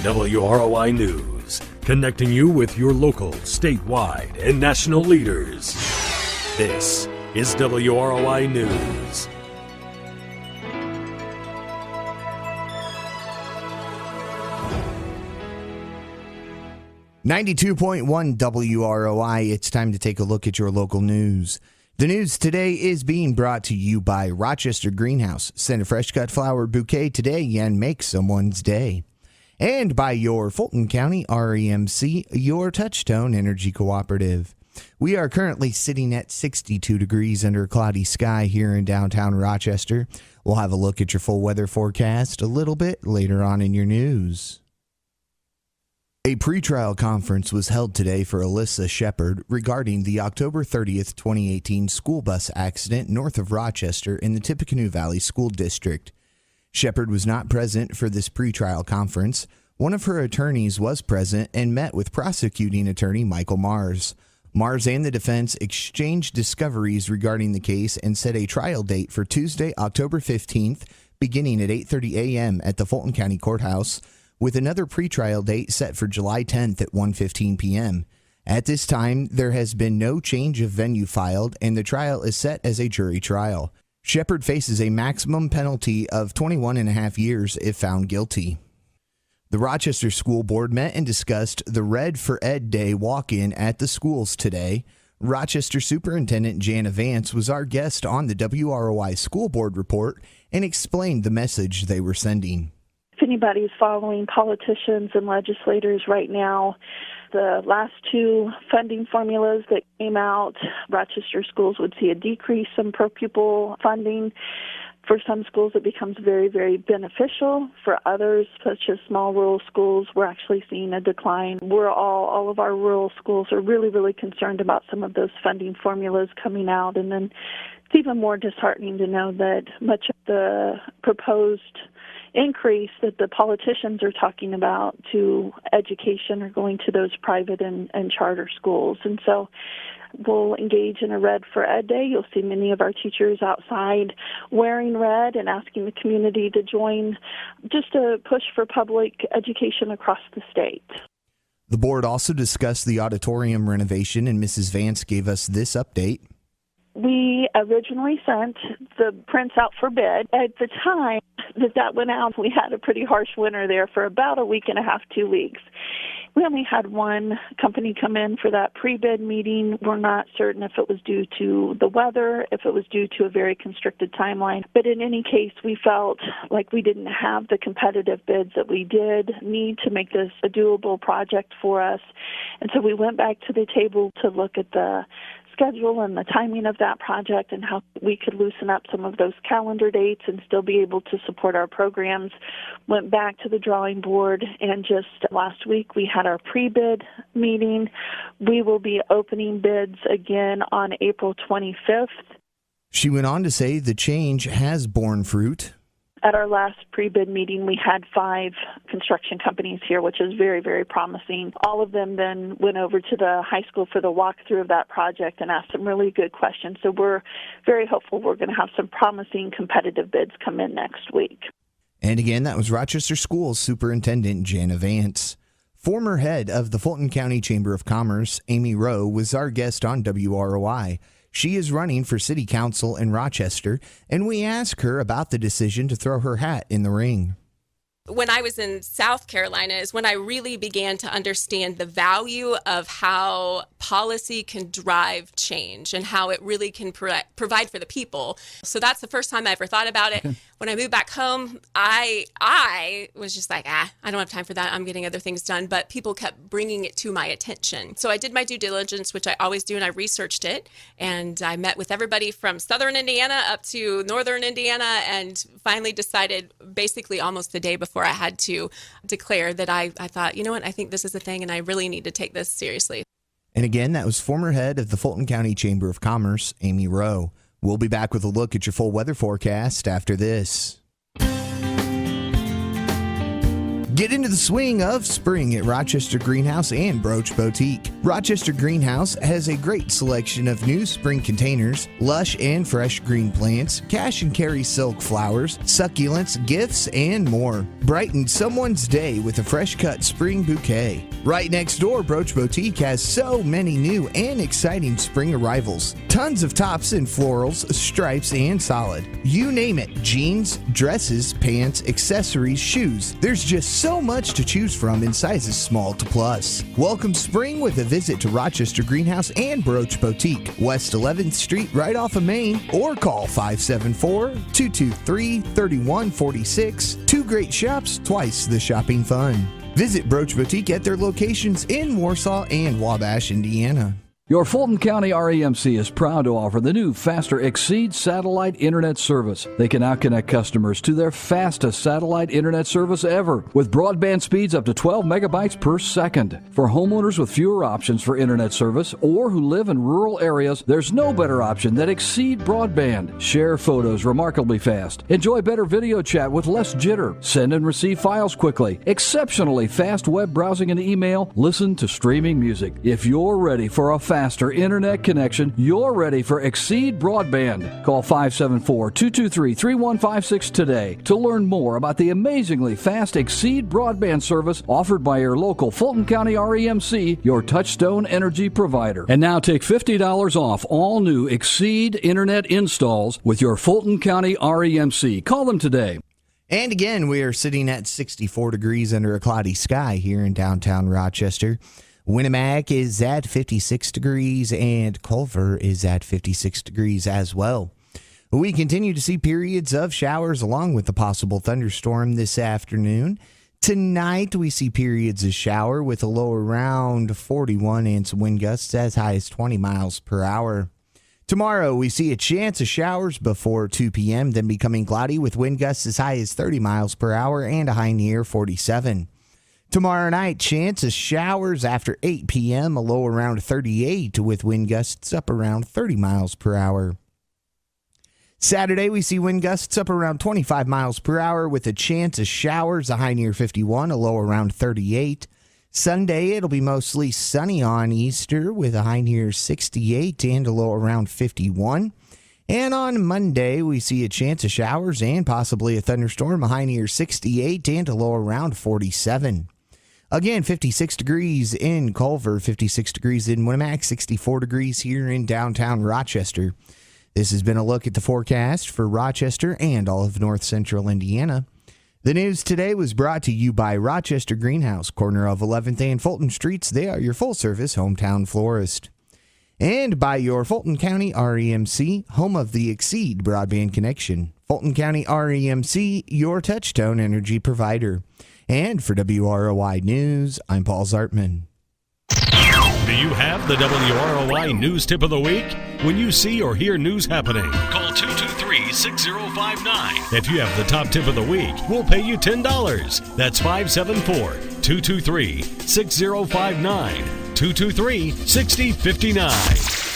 WROI News, connecting you with your local, statewide, and national leaders. This is WROI News. .1 WROI, it's time to take a look at your local news. The news today is being brought to you by Rochester Greenhouse. Send a fresh cut flower bouquet today and make someone's day. And by your Fulton County REMC, your Touchstone Energy Cooperative. We are currently sitting at 62 degrees under a cloudy sky here in downtown Rochester. We'll have a look at your full weather forecast a little bit later on in your news. A pretrial conference was held today for Alyssa Shepard regarding the October 30th, 2018 school bus accident north of Rochester in the Tippecanoe Valley School District. Shepard was not present for this pretrial conference. One of her attorneys was present and met with prosecuting attorney Michael Mars. Mars and the defense exchanged discoveries regarding the case and set a trial date for Tuesday, October 15th, beginning at 8:30 a.m. at the Fulton County Courthouse, with another pretrial date set for July 10th at 1:15 p.m. At this time, there has been no change of venue filed, and the trial is set as a jury trial. Shepard faces a maximum penalty of 21 and a half years if found guilty. The Rochester School Board met and discussed the Red for Ed Day walk-in at the schools today. Rochester Superintendent Janna Vance was our guest on the WROI School Board report and explained the message they were sending. If anybody's following politicians and legislators right now, the last two funding formulas that came out, Rochester schools would see a decrease in per pupil funding. For some schools, it becomes very, very beneficial. For others, such as small rural schools, we're actually seeing a decline. All of our rural schools are really, really concerned about some of those funding formulas coming out. And then it's even more disheartening to know that much of the proposed increase that the politicians are talking about to education are going to those private and charter schools. And so we'll engage in a Red for Ed Day. You'll see many of our teachers outside wearing red and asking the community to join just to push for public education across the state. The board also discussed the auditorium renovation, and Mrs. Vance gave us this update. We originally sent the prints out for bid. At the time that went out, we had a pretty harsh winter there for about a week and a half, 2 weeks. We only had one company come in for that pre-bid meeting. We're not certain if it was due to the weather, if it was due to a very constricted timeline. But in any case, we felt like we didn't have the competitive bids that we did need to make this a doable project for us. And so we went back to the table to look at the schedule and the timing of that project and how we could loosen up some of those calendar dates and still be able to support our programs. Went back to the drawing board, and just last week we had our pre-bid meeting. We will be opening bids again on April 25th. She went on to say the change has borne fruit. At our last pre-bid meeting, we had 5 construction companies here, which is very, very promising. All of them then went over to the high school for the walkthrough of that project and asked some really good questions. So we're very hopeful we're going to have some promising competitive bids come in next week. And again, that was Rochester Schools Superintendent Janna Vance. Former head of the Fulton County Chamber of Commerce, Amy Rowe, was our guest on WROI. She is running for city council in Rochester, and we ask her about the decision to throw her hat in the ring. When I was in South Carolina is when I really began to understand the value of how policy can drive change and how it really can provide for the people. So that's the first time I ever thought about it. When I moved back home, I was just like, I don't have time for that. I'm getting other things done. But people kept bringing it to my attention. So I did my due diligence, which I always do, and I researched it. And I met with everybody from southern Indiana up to northern Indiana and finally decided basically almost the day before I had to declare that I thought, you know what, I think this is a thing and I really need to take this seriously. And again, that was former head of the Fulton County Chamber of Commerce, Amy Rowe. We'll be back with a look at your full weather forecast after this. Get into the swing of spring at Rochester Greenhouse and Broach Boutique. Rochester Greenhouse has a great selection of new spring containers, lush and fresh green plants, cash and carry silk flowers, succulents, gifts, and more. Brighten someone's day with a fresh cut spring bouquet. Right next door, Broach Boutique has so many new and exciting spring arrivals. Tons of tops and florals, stripes, and solid. You name it. Jeans, dresses, pants, accessories, shoes. There's just so much to choose from in sizes small to plus. Welcome spring with a visit to Rochester Greenhouse and Broach Boutique, West 11th Street, right off of Main, or call 574-223-3146. Two great shops, twice the shopping fun. Visit Broach Boutique at their locations in Warsaw and Wabash, Indiana. Your Fulton County REMC is proud to offer the new Faster Exceed satellite internet service. They can now connect customers to their fastest satellite internet service ever, with broadband speeds up to 12 megabytes per second. For homeowners with fewer options for internet service or who live in rural areas, there's no better option than Exceed Broadband. Share photos remarkably fast. Enjoy better video chat with less jitter. Send and receive files quickly. Exceptionally fast web browsing and email. Listen to streaming music. If you're ready for a faster internet connection, you're ready for Exceed Broadband. Call 574-223-3156 today to learn more about the amazingly fast Exceed Broadband service offered by your local Fulton County REMC, your touchstone energy provider. And now take $50 off all new Exceed internet installs with your Fulton County REMC. Call them today. And again, we are sitting at 64 degrees under a cloudy sky here in downtown Rochester. Winnemac is at 56 degrees, and Culver is at 56 degrees as well. We continue to see periods of showers along with the possible thunderstorm this afternoon. Tonight, we see periods of shower with a low around 41 and some wind gusts as high as 20 miles per hour. Tomorrow, we see a chance of showers before 2 p.m., then becoming cloudy with wind gusts as high as 30 miles per hour and a high near 47. Tomorrow night, chance of showers after 8 p.m., a low around 38 with wind gusts up around 30 miles per hour. Saturday, we see wind gusts up around 25 miles per hour with a chance of showers, a high near 51, a low around 38. Sunday, it'll be mostly sunny on Easter with a high near 68 and a low around 51. And on Monday, we see a chance of showers and possibly a thunderstorm, a high near 68 and a low around 47. Again, 56 degrees in Culver, 56 degrees in Winnemac, 64 degrees here in downtown Rochester. This has been a look at the forecast for Rochester and all of north central Indiana. The news today was brought to you by Rochester Greenhouse, corner of 11th and Fulton Streets. They are your full-service hometown florist. And by your Fulton County REMC, home of the Exceed broadband connection. Fulton County REMC, your touchstone energy provider. And for WROI News, I'm Paul Zartman. Do you have the WROI News Tip of the Week? When you see or hear news happening, call 223-6059. If you have the top tip of the week, we'll pay you $10. That's 574-223-6059. 223-6059.